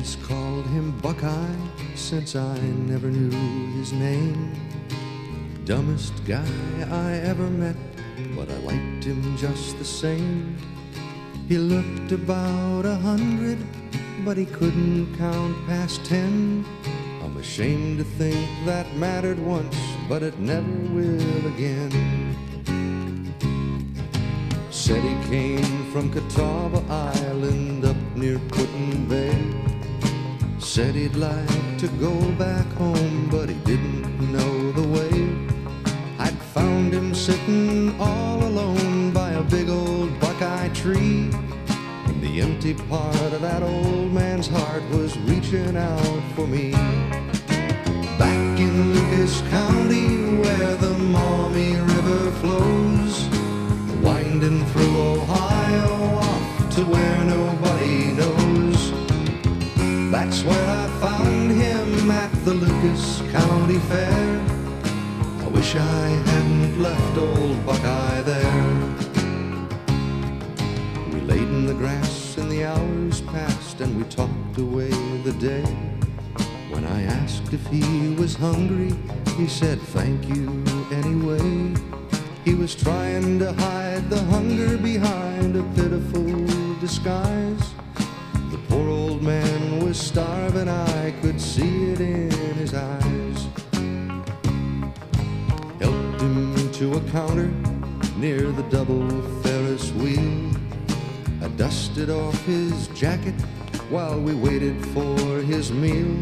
always called him Buckeye since I never knew his name. Dumbest guy I ever met, but I liked him just the same. He looked about 100, but he couldn't count past 10. I'm ashamed to think that mattered once, but it never will again. Said he came from Catawba Island up near Bay. Said he'd like to go back home, but he didn't know the way. I'd found him sitting all alone by a big old Buckeye tree, and the empty part of that old man's heart was reaching out for me. Back in Lucas County, where the MAUMEE River flows, winding through Ohio off to where nobody knows. That's where I found him at the Lucas County Fair. I wish I hadn't left old Buckeye there. We laid in the grass and the hours passed, and we talked away the day. When I asked if he was hungry, he said thank you anyway. He was trying to hide the hunger behind a pitiful disguise. The poor old man was starving, I could see it in his eyes. Helped him to a counter near the double Ferris wheel. I dusted off his jacket while we waited for his meal.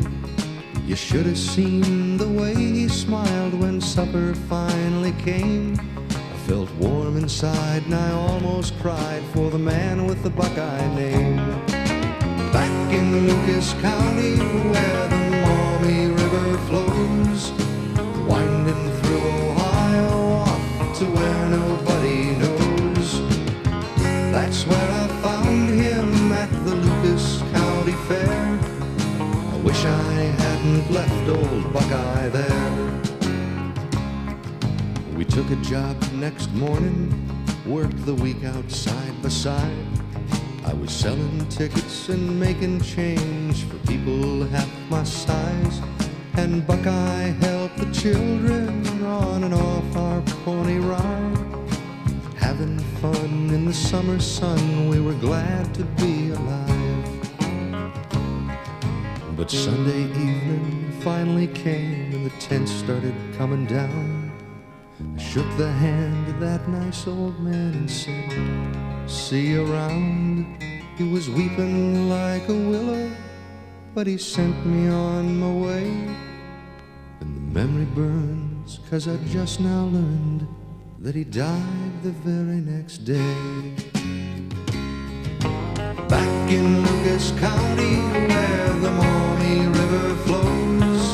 You should have seen the way he smiled when supper finally came. I felt warm inside and I almost cried for the man with the Buckeye name. Back in Lucas County, where the MAUMEE River flows, winding through Ohio off to where nobody knows. That's where I found him at the Lucas County Fair. I wish I hadn't left old Buckeye there. We took a job next morning, worked the week out side by side. I was selling tickets and making change for people half my size. And Buckeye helped the children on and off our pony ride. Having fun in the summer sun, we were glad to be alive. But Sunday evening finally came and the tent started coming down. I shook the hand of that nice old man and said, see you around. He was weeping like a willow, but he sent me on my way. And the memory burns, 'cause I just now learned that he died the very next day. Back in Lucas County, where the MAUMEE River flows,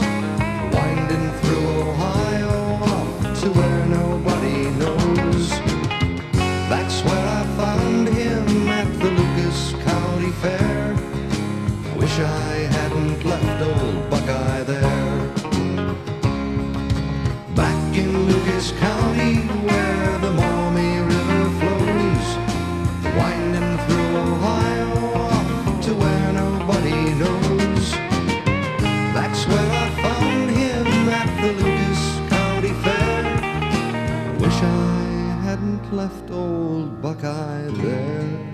winding through Ohio off to where nobody knows. That's where I found him at the Lucas County Fair. I wish I hadn't left old Buckeye there. Back in Lucas County, where the MAUMEE River flows, winding through Ohio off to where nobody knows. That's where I found him at the Lucas County Fair. I wish I hadn't left old Buckeye there.